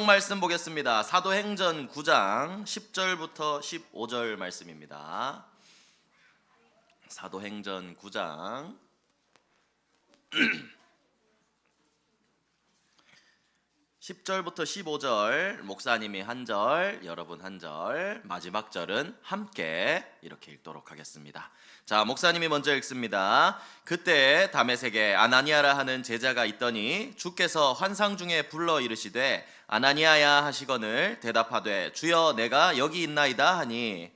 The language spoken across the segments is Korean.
성경 말씀 보겠습니다. 사도행전 9장 10절부터 15절 말씀입니다. 사도행전 9장 10절부터 15절, 목사님이 한 절, 여러분 한 절, 마지막 절은 함께 이렇게 읽도록 하겠습니다. 자, 목사님이 먼저 읽습니다. 그때 다메섹에 아나니아라 하는 제자가 있더니 주께서 환상 중에 불러 이르시되 아나니아야 하시거늘 대답하되 주여 내가 여기 있나이다 하니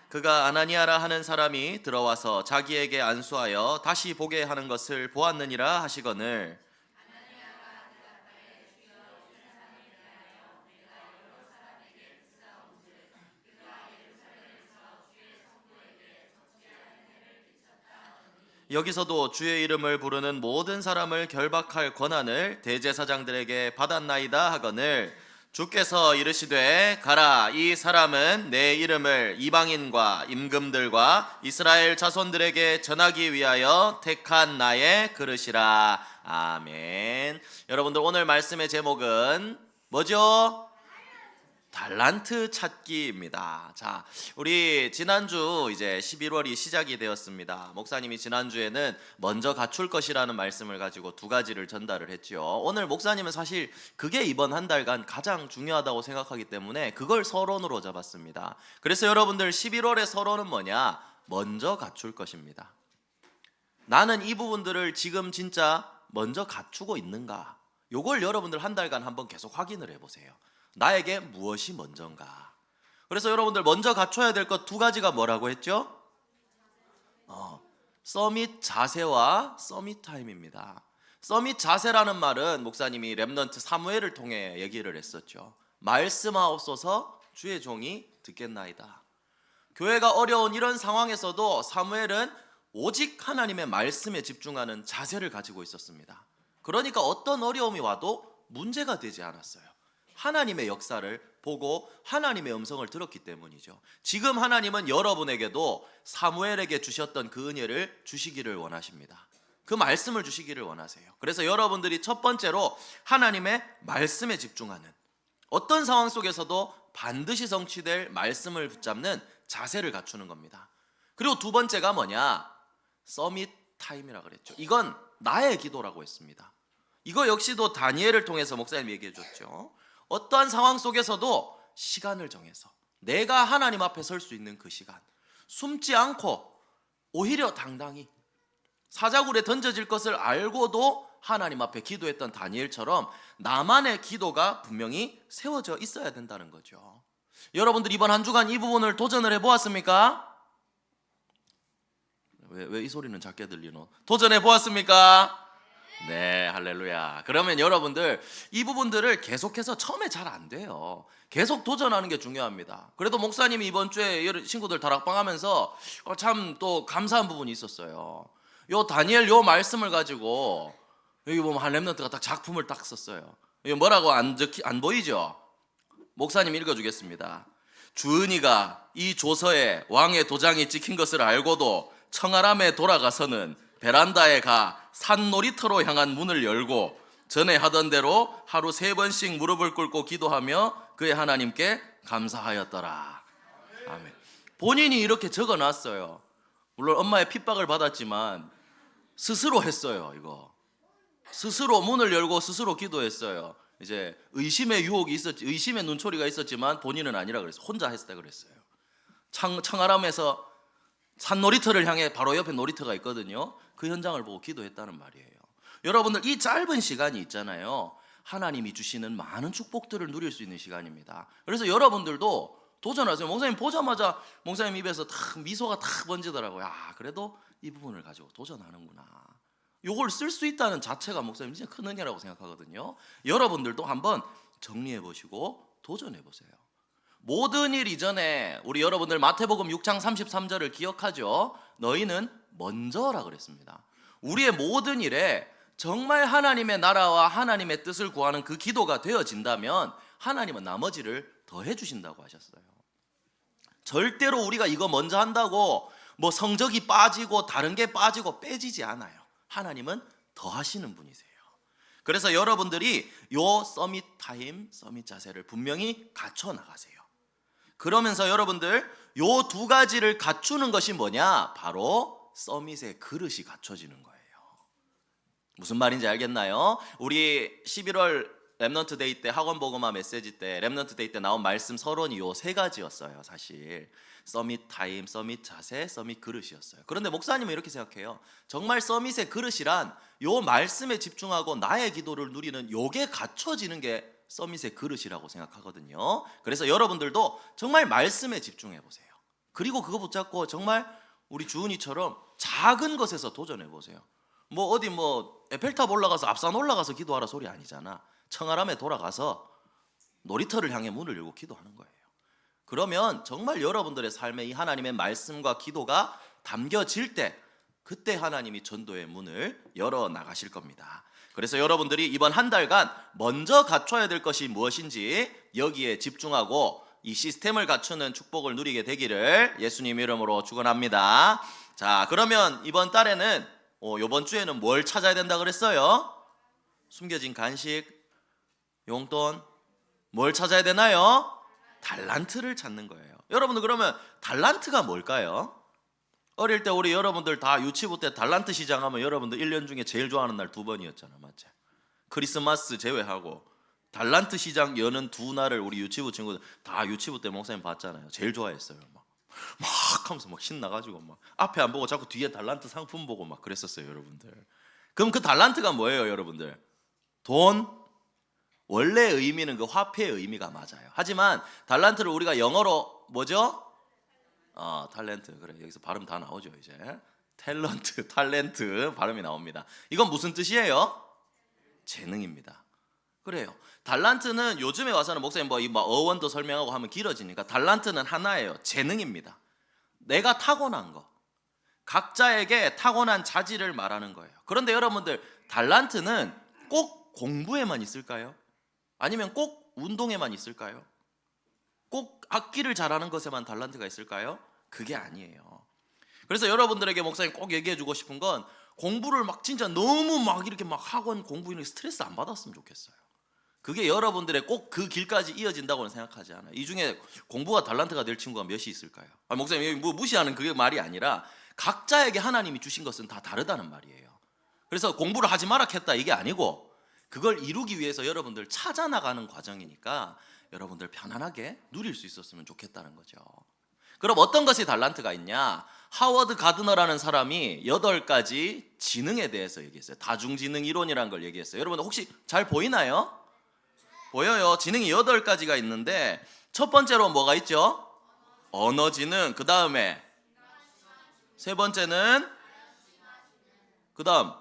그가 아나니아라 하는 사람이 들어와서 자기에게 안수하여 다시 보게 하는 것을 보았느니라 하시거늘 여기서도 주의 이름을 부르는 모든 사람을 결박할 권한을 대제사장들에게 받았나이다 하거늘 주께서 이르시되 가라 이 사람은 내 이름을 이방인과 임금들과 이스라엘 자손들에게 전하기 위하여 택한 나의 그릇이라. 아멘. 여러분들 오늘 말씀의 제목은 뭐죠? 달란트 찾기입니다. 자, 우리 지난주 이제 11월이 시작이 되었습니다. 목사님이 지난주에는 먼저 갖출 것이라는 말씀을 가지고 두 가지를 전달을 했죠. 오늘 목사님은 사실 그게 이번 한 달간 가장 중요하다고 생각하기 때문에 그걸 서론으로 잡았습니다. 그래서 여러분들 11월의 서론은 뭐냐? 먼저 갖출 것입니다. 나는 이 부분들을 지금 진짜 먼저 갖추고 있는가? 요걸 여러분들 한 달간 한번 계속 확인을 해보세요. 나에게 무엇이 먼저인가? 그래서 여러분들 먼저 갖춰야 될 것 두 가지가 뭐라고 했죠? 서밋 자세와 서밋 타임입니다. 서밋 자세라는 말은 목사님이 렘넌트 사무엘을 통해 얘기를 했었죠. 말씀하옵소서 주의 종이 듣겠나이다. 교회가 어려운 이런 상황에서도 사무엘은 오직 하나님의 말씀에 집중하는 자세를 가지고 있었습니다. 그러니까 어떤 어려움이 와도 문제가 되지 않았어요. 하나님의 역사를 보고 하나님의 음성을 들었기 때문이죠. 지금 하나님은 여러분에게도 사무엘에게 주셨던 그 은혜를 주시기를 원하십니다. 그 말씀을 주시기를 원하세요. 그래서 여러분들이 첫 번째로 하나님의 말씀에 집중하는, 어떤 상황 속에서도 반드시 성취될 말씀을 붙잡는 자세를 갖추는 겁니다. 그리고 두 번째가 뭐냐? 서밋 타임이라고 그랬죠. 이건 나의 기도라고 했습니다. 이거 역시도 다니엘을 통해서 목사님이 얘기해 줬죠. 어떠한 상황 속에서도 시간을 정해서 내가 하나님 앞에 설 수 있는 그 시간, 숨지 않고 오히려 당당히 사자굴에 던져질 것을 알고도 하나님 앞에 기도했던 다니엘처럼 나만의 기도가 분명히 세워져 있어야 된다는 거죠. 여러분들 이번 한 주간 이 부분을 도전을 해보았습니까? 왜 이 소리는 작게 들리노? 도전해 보았습니까? 네, 할렐루야. 그러면 여러분들 이 부분들을 계속해서 처음에 잘 안 돼요. 계속 도전하는 게 중요합니다. 그래도 목사님이 이번 주에 친구들 다락방 하면서 참 또 감사한 부분이 있었어요. 요 다니엘 요 말씀을 가지고 여기 보면 한 렘넌트가 딱 작품을 딱 썼어요. 이게 뭐라고 안 보이죠? 목사님 읽어주겠습니다. 주은이가 이 조서에 왕의 도장이 찍힌 것을 알고도 청아람에 돌아가서는 베란다에 가 산놀이터로 향한 문을 열고 전에 하던 대로 하루 3번씩 무릎을 꿇고 기도하며 그의 하나님께 감사하였더라. 아멘. 본인이 이렇게 적어놨어요. 물론 엄마의 핍박을 받았지만 스스로 했어요. 이거 스스로 문을 열고 스스로 기도했어요. 이제 의심의 유혹이 있었지, 의심의 눈초리가 있었지만 본인은 아니라 그랬어요. 혼자 했다 그랬어요. 청아람에서 산놀이터를 향해 바로 옆에 놀이터가 있거든요. 그 현장을 보고 기도했다는 말이에요. 여러분들 이 짧은 시간이 있잖아요. 하나님이 주시는 많은 축복들을 누릴 수 있는 시간입니다. 그래서 여러분들도 도전하세요. 목사님 보자마자 목사님 입에서 탁 미소가 탁 번지더라고요. 그래도 이 부분을 가지고 도전하는구나. 요걸 쓸 수 있다는 자체가 목사님 진짜 큰 은혜라고 생각하거든요. 여러분들도 한번 정리해 보시고 도전해 보세요. 모든 일 이전에 우리 여러분들 마태복음 6장 33절을 기억하죠? 너희는 먼저라 그랬습니다. 우리의 모든 일에 정말 하나님의 나라와 하나님의 뜻을 구하는 그 기도가 되어진다면 하나님은 나머지를 더해 주신다고 하셨어요. 절대로 우리가 이거 먼저 한다고 뭐 성적이 빠지고 다른 게 빠지고 빼지지 않아요. 하나님은 더 하시는 분이세요. 그래서 여러분들이 요 서밋 타임, 서밋 자세를 분명히 갖춰 나가세요. 그러면서 여러분들 요 두 가지를 갖추는 것이 뭐냐? 바로 서밋의 그릇이 갖춰지는 거예요. 무슨 말인지 알겠나요? 우리 11월 렘넌트 데이 때 학원 복음화 메시지 때 렘넌트 데이 때 나온 말씀 서론이 요 세 가지였어요. 사실 서밋 타임, 서밋 자세, 서밋 그릇이었어요. 그런데 목사님은 이렇게 생각해요. 정말 서밋의 그릇이란 요 말씀에 집중하고 나의 기도를 누리는 요게 갖춰지는 게 서밋의 그릇이라고 생각하거든요. 그래서 여러분들도 정말 말씀에 집중해 보세요. 그리고 그거 붙잡고 정말 우리 주은이처럼 작은 것에서 도전해 보세요. 뭐 어디 뭐 에펠탑 올라가서 앞산 올라가서 기도하라 소리 아니잖아. 청아람에 돌아가서 놀이터를 향해 문을 열고 기도하는 거예요. 그러면 정말 여러분들의 삶에 이 하나님의 말씀과 기도가 담겨질 때 그때 하나님이 전도의 문을 열어 나가실 겁니다. 그래서 여러분들이 이번 한 달간 먼저 갖춰야 될 것이 무엇인지 여기에 집중하고 이 시스템을 갖추는 축복을 누리게 되기를 예수님 이름으로 축원합니다. 자, 그러면 이번 달에는 이번 주에는 뭘 찾아야 된다 그랬어요? 숨겨진 간식, 용돈, 뭘 찾아야 되나요? 달란트를 찾는 거예요. 여러분들 그러면 달란트가 뭘까요? 어릴 때 우리 여러분들 다 유치부 때 달란트 시장하면 여러분들 1년 중에 제일 좋아하는 날 2번이었잖아, 맞지? 크리스마스 제외하고 달란트 시장 여는 두 날을 우리 유치부 친구들 다 유치부 때 목사님 봤잖아요. 제일 좋아했어요. 막 하면서 막 신나가지고 막 앞에 안 보고 자꾸 뒤에 달란트 상품 보고 막 그랬었어요, 여러분들. 그럼 그 달란트가 뭐예요, 여러분들? 돈? 원래 의미는 그 화폐의 의미가 맞아요. 하지만 달란트를 우리가 영어로 뭐죠? 탤런트. 그래, 여기서 발음 다 나오죠 이제. 탤런트, 탤런트 발음이 나옵니다. 이건 무슨 뜻이에요? 재능입니다. 그래요. 달란트는 요즘에 와서는 목사님 뭐 어원도 설명하고 하면 길어지니까 달란트는 하나예요. 재능입니다. 내가 타고난 거. 각자에게 타고난 자질을 말하는 거예요. 그런데 여러분들 달란트는 꼭 공부에만 있을까요? 아니면 꼭 운동에만 있을까요? 꼭 악기를 잘하는 것에만 달란트가 있을까요? 그게 아니에요. 그래서 여러분들에게 목사님 꼭 얘기해 주고 싶은 건 공부를 막 진짜 너무 막 이렇게 막 학원 공부 이런 스트레스 안 받았으면 좋겠어요. 그게 여러분들의 꼭 그 길까지 이어진다고는 생각하지 않아요. 이 중에 공부가 달란트가 될 친구가 몇이 있을까요? 목사님 뭐 무시하는 그게 말이 아니라 각자에게 하나님이 주신 것은 다 다르다는 말이에요. 그래서 공부를 하지 마라 했다 이게 아니고 그걸 이루기 위해서 여러분들 찾아 나가는 과정이니까 여러분들 편안하게 누릴 수 있었으면 좋겠다는 거죠. 그럼 어떤 것이 달란트가 있냐? 하워드 가드너라는 사람이 8가지 지능에 대해서 얘기했어요. 다중지능 이론이라는 걸 얘기했어요. 여러분 혹시 잘 보이나요? 보여요. 지능이 8가지가 있는데 첫 번째로 뭐가 있죠? 언어 지능. 그 다음에 세 번째는 그 다음에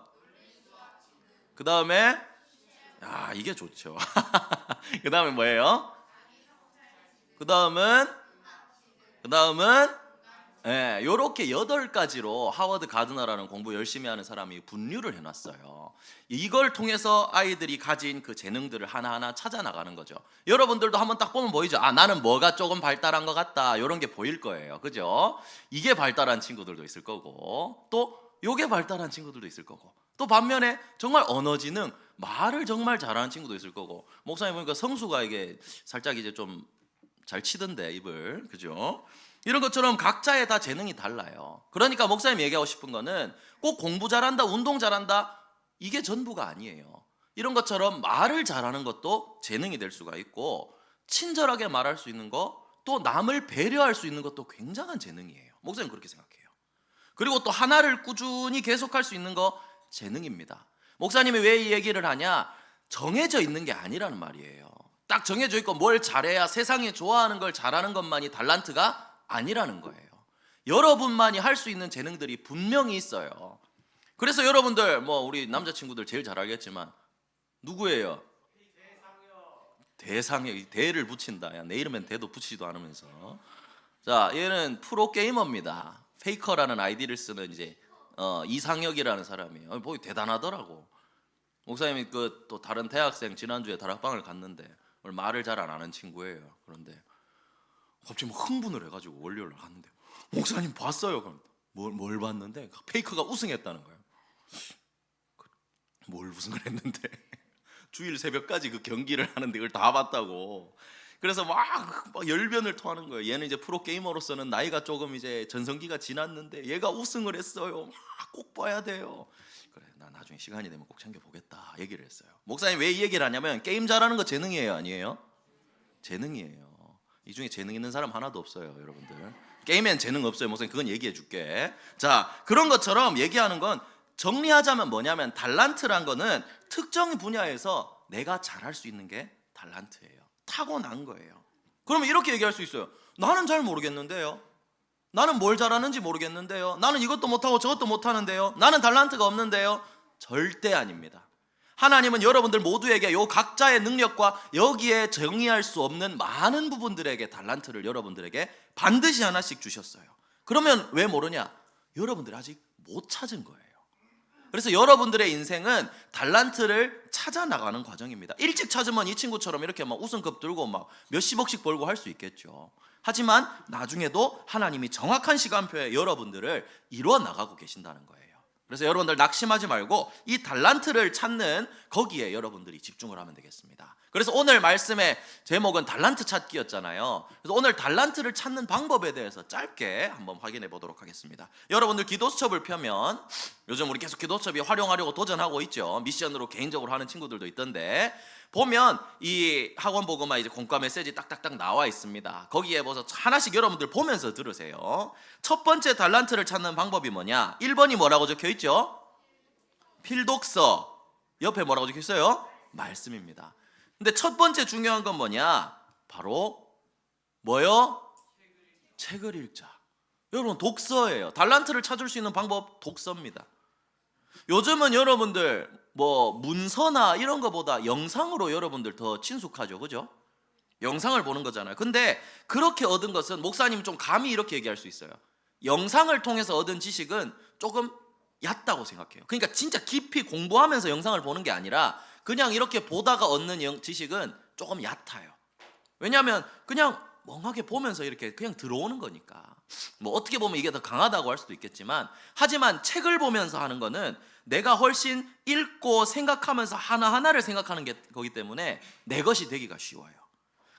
이게 좋죠. 그 다음에 뭐예요? 그 다음은 요렇게 8가지로 하워드 가드너라는 공부 열심히 하는 사람이 분류를 해놨어요. 이걸 통해서 아이들이 가진 그 재능들을 하나하나 찾아 나가는 거죠. 여러분들도 한번 딱 보면 보이죠? 나는 뭐가 조금 발달한 것 같다 이런 게 보일 거예요. 그죠? 이게 발달한 친구들도 있을 거고 또 요게 발달한 친구들도 있을 거고 또 반면에 정말 언어지능 말을 정말 잘하는 친구도 있을 거고 목사님 보니까 성수가 이게 살짝 이제 좀 잘 치던데 입을 그죠? 이런 것처럼 각자의 다 재능이 달라요. 그러니까 목사님 얘기하고 싶은 거는 꼭 공부 잘한다 운동 잘한다 이게 전부가 아니에요. 이런 것처럼 말을 잘하는 것도 재능이 될 수가 있고 친절하게 말할 수 있는 거 또 남을 배려할 수 있는 것도 굉장한 재능이에요. 목사님 그렇게 생각해요. 그리고 또 하나를 꾸준히 계속할 수 있는 거 재능입니다. 목사님이 왜 이 얘기를 하냐? 정해져 있는 게 아니라는 말이에요. 딱 정해져 있고 뭘 잘해야 세상이 좋아하는 걸 잘하는 것만이 달란트가 아니라는 거예요. 여러분만이 할 수 있는 재능들이 분명히 있어요. 그래서 여러분들 뭐 우리 남자친구들 제일 잘 알겠지만 누구예요? 대상혁. 대를 붙인다. 내 이름엔 대도 붙이지도 않으면서. 자, 얘는 프로게이머입니다. 페이커라는 아이디를 쓰는 이제 이상혁이라는 사람이에요. 보기 대단하더라고. 목사님이 그 또 다른 대학생 지난주에 다락방을 갔는데 말을 잘 안 하는 친구예요. 그런데 갑자기 막 흥분을 해가지고 원리를 갔는데 목사님 봤어요. 그럼 뭘 봤는데 페이커가 우승했다는 거예요. 뭘 우승을 했는데 주일 새벽까지 그 경기를 하는데 그걸 다 봤다고. 그래서 막 열변을 토하는 거예요. 얘는 이제 프로 게이머로서는 나이가 조금 이제 전성기가 지났는데 얘가 우승을 했어요. 막 꼭 봐야 돼요. 그래, 나 나중에 시간이 되면 꼭 챙겨 보겠다 얘기를 했어요. 목사님 왜 이 얘기를 하냐면 게임 잘하는 거 재능이에요, 아니에요? 재능이에요. 이 중에 재능 있는 사람 하나도 없어요, 여러분들. 게임엔 재능 없어요. 목사님 그건 얘기해 줄게. 자, 그런 것처럼 얘기하는 건 정리하자면 뭐냐면 달란트란 거는 특정 분야에서 내가 잘할 수 있는 게 달란트예요. 타고난 거예요. 그러면 이렇게 얘기할 수 있어요. 나는 잘 모르겠는데요. 나는 뭘 잘하는지 모르겠는데요. 나는 이것도 못하고 저것도 못하는데요. 나는 달란트가 없는데요. 절대 아닙니다. 하나님은 여러분들 모두에게 요 각자의 능력과 여기에 정의할 수 없는 많은 부분들에게 달란트를 여러분들에게 반드시 하나씩 주셨어요. 그러면 왜 모르냐? 여러분들이 아직 못 찾은 거예요. 그래서 여러분들의 인생은 달란트를 찾아 나가는 과정입니다. 일찍 찾으면 이 친구처럼 이렇게 막 우승컵 들고 막 몇십억씩 벌고 할 수 있겠죠. 하지만 나중에도 하나님이 정확한 시간표에 여러분들을 이루어 나가고 계신다는 거예요. 그래서 여러분들 낙심하지 말고 이 달란트를 찾는 거기에 여러분들이 집중을 하면 되겠습니다. 그래서 오늘 말씀의 제목은 달란트 찾기였잖아요. 그래서 오늘 달란트를 찾는 방법에 대해서 짧게 한번 확인해 보도록 하겠습니다. 여러분들 기도수첩을 펴면 요즘 우리 계속 기도수첩이 활용하려고 도전하고 있죠. 미션으로 개인적으로 하는 친구들도 있던데 보면 이 학원 보고만 이제 공과 메시지 딱딱딱 나와 있습니다. 거기에 보서 하나씩 여러분들 보면서 들으세요. 첫 번째 달란트를 찾는 방법이 뭐냐? 1번이 뭐라고 적혀 있죠? 필독서. 옆에 뭐라고 적혀 있어요? 말씀입니다. 근데 첫 번째 중요한 건 뭐냐? 바로 뭐요? 책을 읽자. 여러분 독서예요. 달란트를 찾을 수 있는 방법 독서입니다. 요즘은 여러분들 뭐 문서나 이런 거보다 영상으로 여러분들 더 친숙하죠, 그죠? 영상을 보는 거잖아요. 근데 그렇게 얻은 것은 목사님 좀 감히 이렇게 얘기할 수 있어요. 영상을 통해서 얻은 지식은 조금 얕다고 생각해요. 그러니까 진짜 깊이 공부하면서 영상을 보는 게 아니라 그냥 이렇게 보다가 얻는 지식은 조금 얕아요. 왜냐하면 그냥 멍하게 보면서 이렇게 그냥 들어오는 거니까. 뭐 어떻게 보면 이게 더 강하다고 할 수도 있겠지만, 하지만 책을 보면서 하는 거는 내가 훨씬 읽고 생각하면서 하나하나를 생각하는 게 거기 때문에 내 것이 되기가 쉬워요.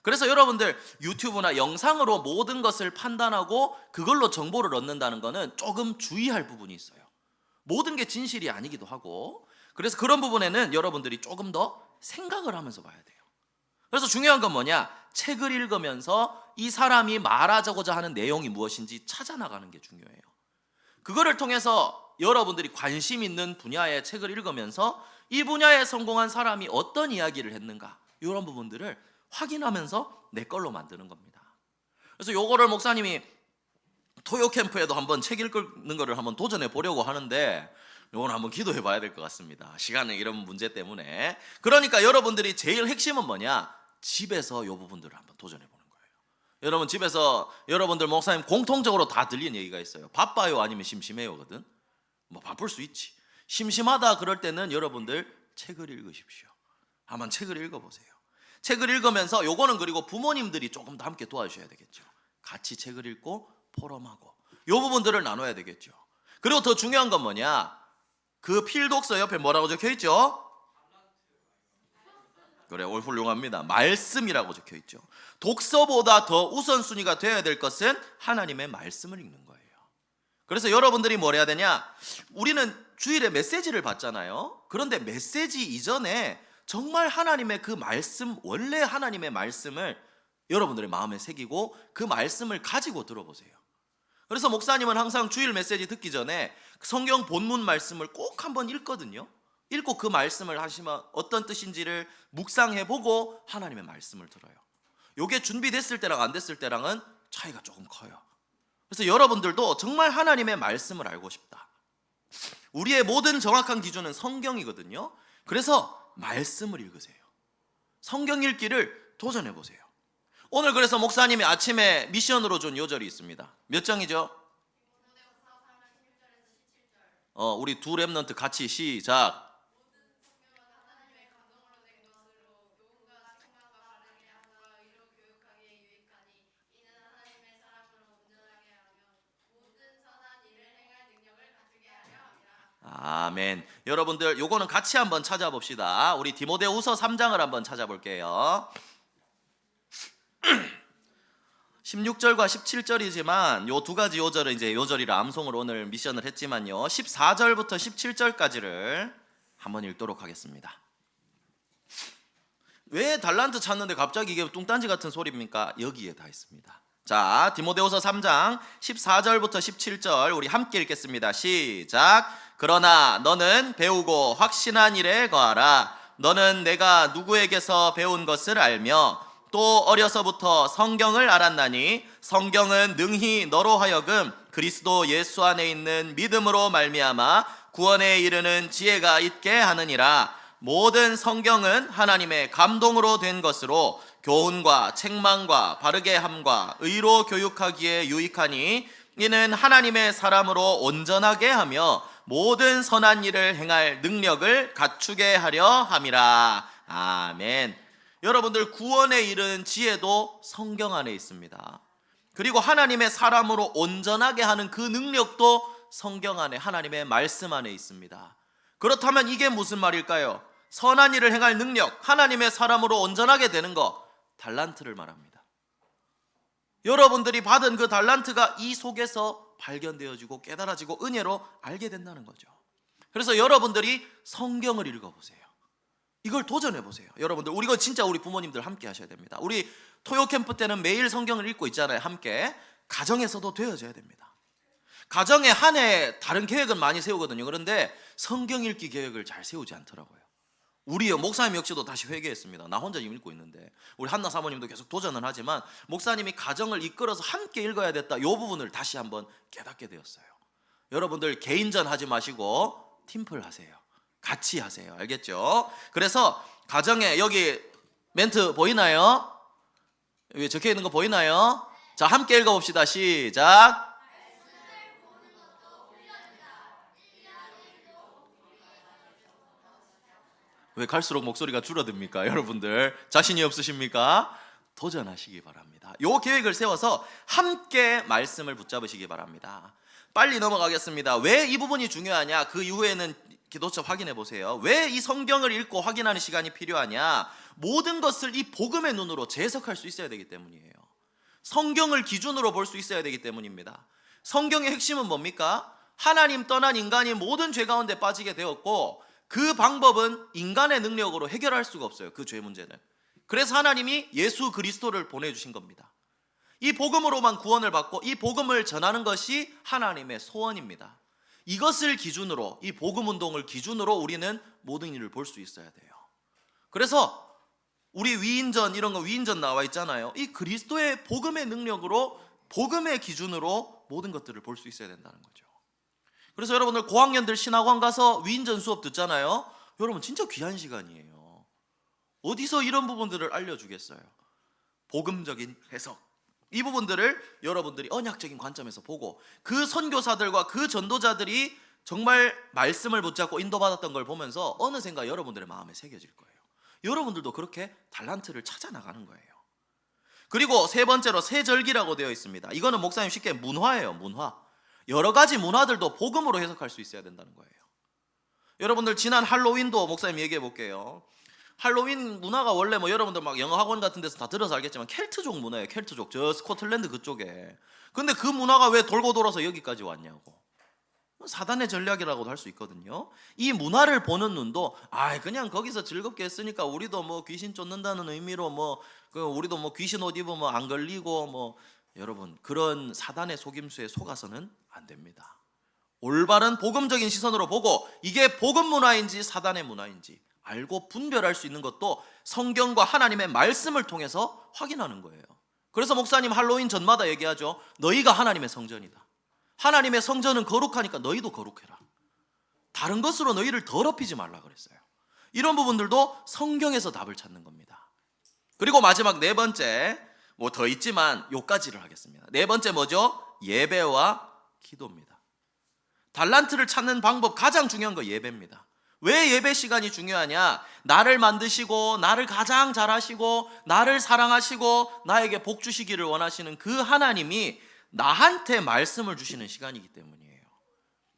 그래서 여러분들 유튜브나 영상으로 모든 것을 판단하고 그걸로 정보를 얻는다는 거는 조금 주의할 부분이 있어요. 모든 게 진실이 아니기도 하고, 그래서 그런 부분에는 여러분들이 조금 더 생각을 하면서 봐야 돼요. 그래서 중요한 건 뭐냐? 책을 읽으면서 이 사람이 말하자고자 하는 내용이 무엇인지 찾아나가는 게 중요해요. 그거를 통해서 여러분들이 관심 있는 분야의 책을 읽으면서 이 분야에 성공한 사람이 어떤 이야기를 했는가, 이런 부분들을 확인하면서 내 걸로 만드는 겁니다. 그래서 요거를 목사님이 토요 캠프에도 한번 책 읽는 거를 한번 도전해 보려고 하는데, 요건 한번 기도해 봐야 될 것 같습니다. 시간의 이런 문제 때문에. 그러니까 여러분들이 제일 핵심은 뭐냐? 집에서 요 부분들을 한번 도전해 보는 거예요. 여러분 집에서 여러분들 목사님 공통적으로 다 들리는 얘기가 있어요. 바빠요 아니면 심심해요거든. 뭐 바쁠 수 있지. 심심하다 그럴 때는 여러분들 책을 읽으십시오. 한번 책을 읽어보세요. 책을 읽으면서 요거는 그리고 부모님들이 조금 더 함께 도와주셔야 되겠죠. 같이 책을 읽고 포럼하고 요 부분들을 나눠야 되겠죠. 그리고 더 중요한 건 뭐냐? 그 필독서 옆에 뭐라고 적혀 있죠? 그래, 훌륭합니다. 말씀이라고 적혀 있죠. 독서보다 더 우선순위가 되어야 될 것은 하나님의 말씀을 읽는 거예요. 그래서 여러분들이 뭘 해야 되냐? 우리는 주일에 메시지를 받잖아요. 그런데 메시지 이전에 정말 하나님의 그 말씀, 원래 하나님의 말씀을 여러분들의 마음에 새기고 그 말씀을 가지고 들어보세요. 그래서 목사님은 항상 주일 메시지 듣기 전에 성경 본문 말씀을 꼭 한번 읽거든요. 읽고 그 말씀을 하시면 어떤 뜻인지를 묵상해보고 하나님의 말씀을 들어요. 이게 준비됐을 때랑 안 됐을 때랑은 차이가 조금 커요. 그래서 여러분들도 정말 하나님의 말씀을 알고 싶다. 우리의 모든 정확한 기준은 성경이거든요. 그래서 말씀을 읽으세요. 성경 읽기를 도전해보세요. 오늘 그래서 목사님이 아침에 미션으로 준 요절이 있습니다. 몇 장이죠? 우리 두 랩런트 같이 시작. 아멘. 여러분들 요거는 같이 한번 찾아봅시다. 우리 디모데후서 3장을 한번 찾아볼게요. 16절과 17절이지만 요 두 가지 요절은 이제 요절이라 암송으로 오늘 미션을 했지만요. 14절부터 17절까지를 한번 읽도록 하겠습니다. 왜 달란트 찾는데 갑자기 이게 뚱딴지 같은 소리입니까? 여기에 다 있습니다. 자, 디모데후서 3장 14절부터 17절 우리 함께 읽겠습니다. 시작. 그러나 너는 배우고 확신한 일에 거하라. 너는 내가 누구에게서 배운 것을 알며 또 어려서부터 성경을 알았나니 성경은 능히 너로 하여금 그리스도 예수 안에 있는 믿음으로 말미암아 구원에 이르는 지혜가 있게 하느니라. 모든 성경은 하나님의 감동으로 된 것으로 교훈과 책망과 바르게 함과 의로 교육하기에 유익하니 이는 하나님의 사람으로 온전하게 하며 모든 선한 일을 행할 능력을 갖추게 하려 함이라. 아멘. 여러분들 구원에 이르는 지혜도 성경 안에 있습니다. 그리고 하나님의 사람으로 온전하게 하는 그 능력도 성경 안에 하나님의 말씀 안에 있습니다. 그렇다면 이게 무슨 말일까요? 선한 일을 행할 능력, 하나님의 사람으로 온전하게 되는 것, 달란트를 말합니다. 여러분들이 받은 그 달란트가 이 속에서 발견되어지고 깨달아지고 은혜로 알게 된다는 거죠. 그래서 여러분들이 성경을 읽어보세요. 이걸 도전해보세요. 여러분들 이거 진짜 우리 부모님들 함께 하셔야 됩니다. 우리 토요 캠프 때는 매일 성경을 읽고 있잖아요. 함께 가정에서도 되어져야 됩니다. 가정에 한 해 다른 계획은 많이 세우거든요. 그런데 성경 읽기 계획을 잘 세우지 않더라고요. 우리 목사님 역시도 다시 회개했습니다. 나 혼자 읽고 있는데 우리 한나 사모님도 계속 도전은 하지만 목사님이 가정을 이끌어서 함께 읽어야 됐다. 이 부분을 다시 한번 깨닫게 되었어요. 여러분들 개인전 하지 마시고 팀플 하세요. 같이 하세요. 알겠죠? 그래서 가정에 여기 멘트 보이나요? 여기 적혀 있는 거 보이나요? 자, 함께 읽어봅시다. 시작. 왜 갈수록 목소리가 줄어듭니까? 여러분들 자신이 없으십니까? 도전하시기 바랍니다. 요 계획을 세워서 함께 말씀을 붙잡으시기 바랍니다. 빨리 넘어가겠습니다. 왜 이 부분이 중요하냐? 그 이후에는 기도처 확인해 보세요. 왜 이 성경을 읽고 확인하는 시간이 필요하냐? 모든 것을 이 복음의 눈으로 재해석할 수 있어야 되기 때문이에요. 성경을 기준으로 볼 수 있어야 되기 때문입니다. 성경의 핵심은 뭡니까? 하나님 떠난 인간이 모든 죄 가운데 빠지게 되었고 그 방법은 인간의 능력으로 해결할 수가 없어요. 그 죄 문제는. 그래서 하나님이 예수 그리스도를 보내주신 겁니다. 이 복음으로만 구원을 받고 이 복음을 전하는 것이 하나님의 소원입니다. 이것을 기준으로, 이 복음 운동을 기준으로 우리는 모든 일을 볼 수 있어야 돼요. 그래서 우리 위인전, 이런 거 위인전 나와 있잖아요. 이 그리스도의 복음의 능력으로, 복음의 기준으로 모든 것들을 볼 수 있어야 된다는 거죠. 그래서 여러분들 고학년들 신학원 가서 위인전 수업 듣잖아요. 여러분 진짜 귀한 시간이에요. 어디서 이런 부분들을 알려주겠어요? 복음적인 해석, 이 부분들을 여러분들이 언약적인 관점에서 보고 그 선교사들과 그 전도자들이 정말 말씀을 붙잡고 인도받았던 걸 보면서 어느샌가 여러분들의 마음에 새겨질 거예요. 여러분들도 그렇게 달란트를 찾아 나가는 거예요. 그리고 세 번째로 세절기라고 되어 있습니다. 이거는 목사님 쉽게 문화예요. 문화. 여러 가지 문화들도 복음으로 해석할 수 있어야 된다는 거예요. 여러분들 지난 할로윈도 목사님 얘기해 볼게요. 할로윈 문화가 원래 여러분들 막 영어 학원 같은 데서 다 들어서 알겠지만 켈트족 문화예요. 켈트족, 저 스코틀랜드 그쪽에. 근데 그 문화가 왜 돌고 돌아서 여기까지 왔냐고. 사단의 전략이라고도 할 수 있거든요. 이 문화를 보는 눈도 그냥 거기서 즐겁게 했으니까 우리도 귀신 쫓는다는 의미로 우리도 귀신 옷 입으면 안 걸리고 여러분 그런 사단의 속임수에 속아서는 안 됩니다. 올바른 복음적인 시선으로 보고 이게 복음 문화인지 사단의 문화인지 알고 분별할 수 있는 것도 성경과 하나님의 말씀을 통해서 확인하는 거예요. 그래서 목사님 할로윈 전마다 얘기하죠. 너희가 하나님의 성전이다. 하나님의 성전은 거룩하니까 너희도 거룩해라. 다른 것으로 너희를 더럽히지 말라 그랬어요. 이런 부분들도 성경에서 답을 찾는 겁니다. 그리고 마지막 네 번째, 더 있지만 요까지를 하겠습니다. 네 번째 뭐죠? 예배와 기도입니다. 달란트를 찾는 방법 가장 중요한 거 예배입니다. 왜 예배 시간이 중요하냐? 나를 만드시고 나를 가장 잘하시고 나를 사랑하시고 나에게 복 주시기를 원하시는 그 하나님이 나한테 말씀을 주시는 시간이기 때문이에요.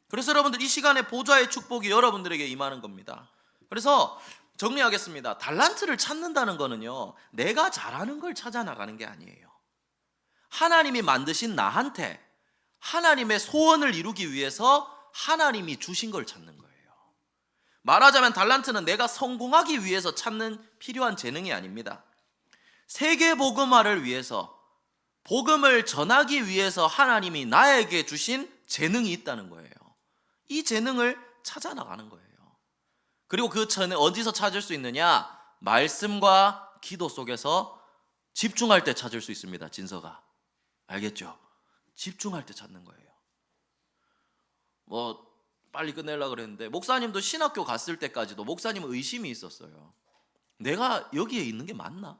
그래서 여러분들 이 시간에 보좌의 축복이 여러분들에게 임하는 겁니다. 그래서 정리하겠습니다. 달란트를 찾는다는 거는요, 내가 잘하는 걸 찾아 나가는 게 아니에요. 하나님이 만드신 나한테 하나님의 소원을 이루기 위해서 하나님이 주신 걸 찾는 거예요. 말하자면 달란트는 내가 성공하기 위해서 찾는 필요한 재능이 아닙니다. 세계 복음화를 위해서, 복음을 전하기 위해서 하나님이 나에게 주신 재능이 있다는 거예요. 이 재능을 찾아 나가는 거예요. 그리고 그 재능 어디서 찾을 수 있느냐? 말씀과 기도 속에서 집중할 때 찾을 수 있습니다. 진서가 알겠죠? 집중할 때 찾는 거예요. 빨리 끝내려고 그랬는데, 목사님도 신학교 갔을 때까지도 목사님은 의심이 있었어요. 내가 여기에 있는 게 맞나?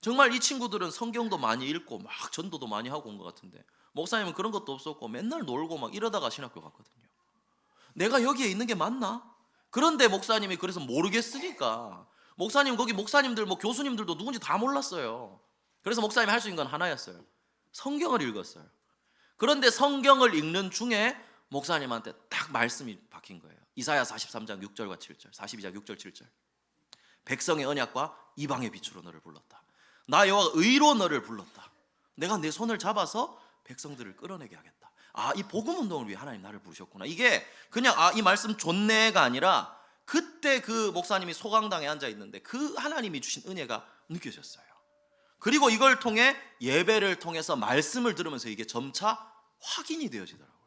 정말 이 친구들은 성경도 많이 읽고 막 전도도 많이 하고 온 것 같은데, 목사님은 그런 것도 없었고 맨날 놀고 막 이러다가 신학교 갔거든요. 내가 여기에 있는 게 맞나? 그런데 목사님이 그래서 모르겠으니까, 목사님 거기 목사님들 교수님들도 누군지 다 몰랐어요. 그래서 목사님이 할 수 있는 건 하나였어요. 성경을 읽었어요. 그런데 성경을 읽는 중에 목사님한테 딱 말씀이 박힌 거예요. 이사야 43장 6절과 7절, 42장 6절 7절. 백성의 언약과 이방의 빛으로 너를 불렀다. 나 여호와가 의로 너를 불렀다. 내가 내 손을 잡아서 백성들을 끌어내게 하겠다. 이 복음 운동을 위해 하나님 나를 부르셨구나. 이게 그냥 이 말씀 좋네가 아니라, 그때 그 목사님이 소강당에 앉아 있는데 그 하나님이 주신 은혜가 느껴졌어요. 그리고 이걸 통해 예배를 통해서 말씀을 들으면서 이게 점차 확인이 되어지더라고요.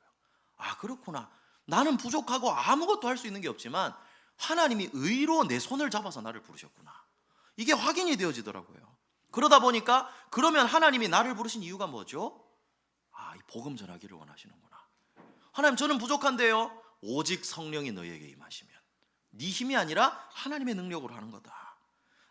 그렇구나. 나는 부족하고 아무것도 할 수 있는 게 없지만 하나님이 의로 내 손을 잡아서 나를 부르셨구나. 이게 확인이 되어지더라고요. 그러다 보니까, 그러면 하나님이 나를 부르신 이유가 뭐죠? 이 복음 전하기를 원하시는구나. 하나님, 저는 부족한데요. 오직 성령이 너희에게 임하시면, 네 힘이 아니라 하나님의 능력으로 하는 거다.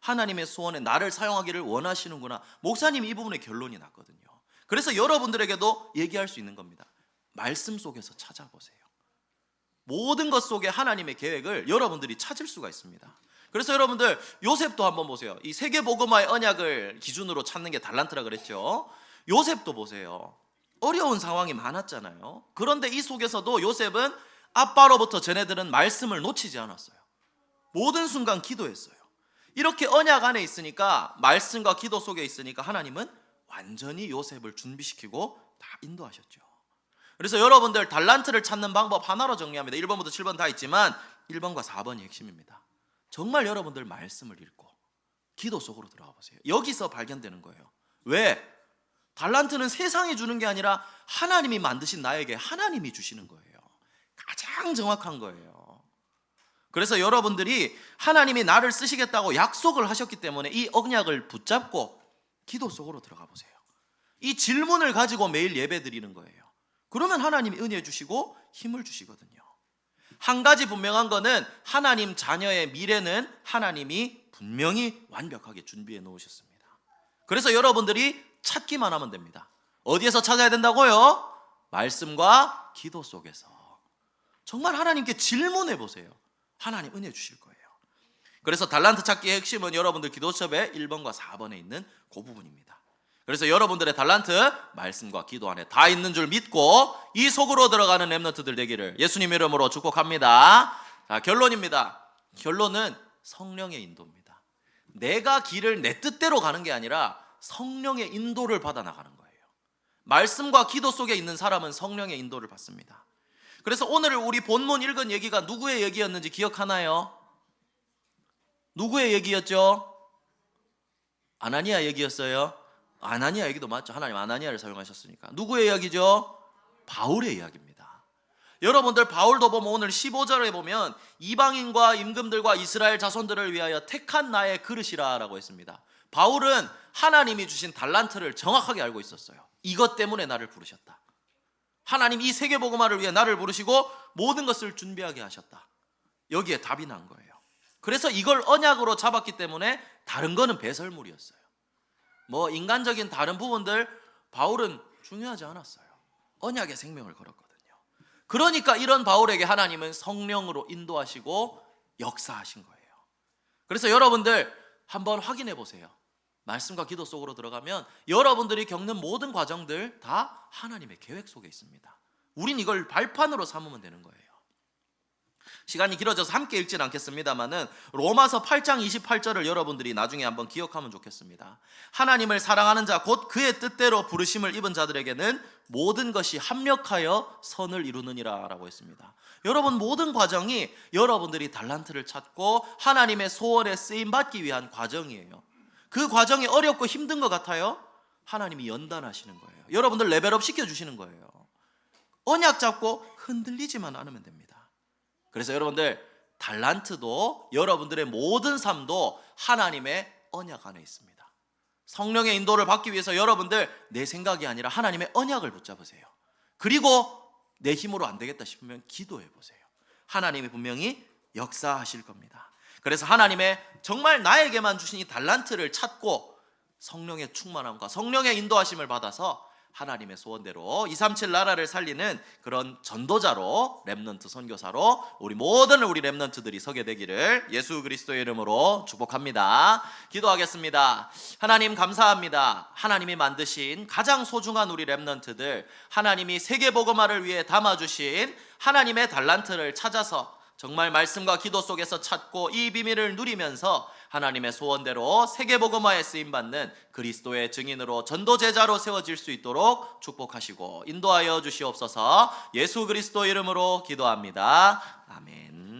하나님의 소원에 나를 사용하기를 원하시는구나. 목사님이 이 부분에 결론이 났거든요. 그래서 여러분들에게도 얘기할 수 있는 겁니다. 말씀 속에서 찾아보세요. 모든 것 속에 하나님의 계획을 여러분들이 찾을 수가 있습니다. 그래서 여러분들, 요셉도 한번 보세요. 이 세계복음화의 언약을 기준으로 찾는 게 달란트라 그랬죠. 요셉도 보세요. 어려운 상황이 많았잖아요. 그런데 이 속에서도 요셉은 아빠로부터 전해들은 말씀을 놓치지 않았어요. 모든 순간 기도했어요. 이렇게 언약 안에 있으니까, 말씀과 기도 속에 있으니까 하나님은 완전히 요셉을 준비시키고 다 인도하셨죠. 그래서 여러분들, 달란트를 찾는 방법 하나로 정리합니다. 1번부터 7번 다 있지만 1번과 4번이 핵심입니다. 정말 여러분들 말씀을 읽고 기도 속으로 들어가 보세요. 여기서 발견되는 거예요. 왜? 달란트는 세상이 주는 게 아니라 하나님이 만드신 나에게 하나님이 주시는 거예요. 가장 정확한 거예요. 그래서 여러분들이 하나님이 나를 쓰시겠다고 약속을 하셨기 때문에 이 언약을 붙잡고 기도 속으로 들어가 보세요. 이 질문을 가지고 매일 예배 드리는 거예요. 그러면 하나님이 은혜 주시고 힘을 주시거든요. 한 가지 분명한 거는, 하나님 자녀의 미래는 하나님이 분명히 완벽하게 준비해 놓으셨습니다. 그래서 여러분들이 찾기만 하면 됩니다. 어디에서 찾아야 된다고요? 말씀과 기도 속에서. 정말 하나님께 질문해 보세요. 하나님 은혜 주실 거예요. 그래서 달란트 찾기의 핵심은 여러분들 기도첩의 1번과 4번에 있는 그 부분입니다. 그래서 여러분들의 달란트, 말씀과 기도 안에 다 있는 줄 믿고 이 속으로 들어가는 렘넌트들 되기를 예수님 이름으로 축복합니다. 자, 결론입니다. 결론은 성령의 인도입니다. 내가 길을 내 뜻대로 가는 게 아니라 성령의 인도를 받아 나가는 거예요. 말씀과 기도 속에 있는 사람은 성령의 인도를 받습니다. 그래서 오늘 우리 본문 읽은 얘기가 누구의 얘기였는지 기억하나요? 누구의 얘기였죠? 아나니아 얘기였어요. 아나니아 얘기도 맞죠. 하나님 아나니아를 사용하셨으니까. 누구의 이야기죠? 바울의 이야기입니다. 여러분들, 바울도 보면 오늘 15절에 보면 이방인과 임금들과 이스라엘 자손들을 위하여 택한 나의 그릇이라 라고 했습니다. 바울은 하나님이 주신 달란트를 정확하게 알고 있었어요. 이것 때문에 나를 부르셨다. 하나님 이 세계복음화를 위해 나를 부르시고 모든 것을 준비하게 하셨다. 여기에 답이 난 거예요. 그래서 이걸 언약으로 잡았기 때문에 다른 거는 배설물이었어요. 인간적인 다른 부분들 바울은 중요하지 않았어요. 언약의 생명을 걸었거든요. 그러니까 이런 바울에게 하나님은 성령으로 인도하시고 역사하신 거예요. 그래서 여러분들 한번 확인해 보세요. 말씀과 기도 속으로 들어가면 여러분들이 겪는 모든 과정들 다 하나님의 계획 속에 있습니다. 우린 이걸 발판으로 삼으면 되는 거예요. 시간이 길어져서 함께 읽지는 않겠습니다만은 로마서 8장 28절을 여러분들이 나중에 한번 기억하면 좋겠습니다. 하나님을 사랑하는 자 곧 그의 뜻대로 부르심을 입은 자들에게는 모든 것이 합력하여 선을 이루느니라 라고 했습니다. 여러분, 모든 과정이 여러분들이 달란트를 찾고 하나님의 소원에 쓰임받기 위한 과정이에요. 그 과정이 어렵고 힘든 것 같아요? 하나님이 연단하시는 거예요. 여러분들 레벨업 시켜주시는 거예요. 언약 잡고 흔들리지만 않으면 됩니다. 그래서 여러분들, 달란트도 여러분들의 모든 삶도 하나님의 언약 안에 있습니다. 성령의 인도를 받기 위해서 여러분들 내 생각이 아니라 하나님의 언약을 붙잡으세요. 그리고 내 힘으로 안 되겠다 싶으면 기도해 보세요. 하나님이 분명히 역사하실 겁니다. 그래서 하나님의 정말 나에게만 주신 이 달란트를 찾고 성령의 충만함과 성령의 인도하심을 받아서 하나님의 소원대로 237 나라를 살리는 그런 전도자로, 렘넌트 선교사로 우리 모든 우리 렘넌트들이 서게 되기를 예수 그리스도의 이름으로 축복합니다. 기도하겠습니다. 하나님 감사합니다. 하나님이 만드신 가장 소중한 우리 렘넌트들, 하나님이 세계복음화를 위해 담아주신 하나님의 달란트를 찾아서 정말 말씀과 기도 속에서 찾고 이 비밀을 누리면서 하나님의 소원대로 세계복음화에 쓰임받는 그리스도의 증인으로 전도제자로 세워질 수 있도록 축복하시고 인도하여 주시옵소서. 예수 그리스도 이름으로 기도합니다. 아멘.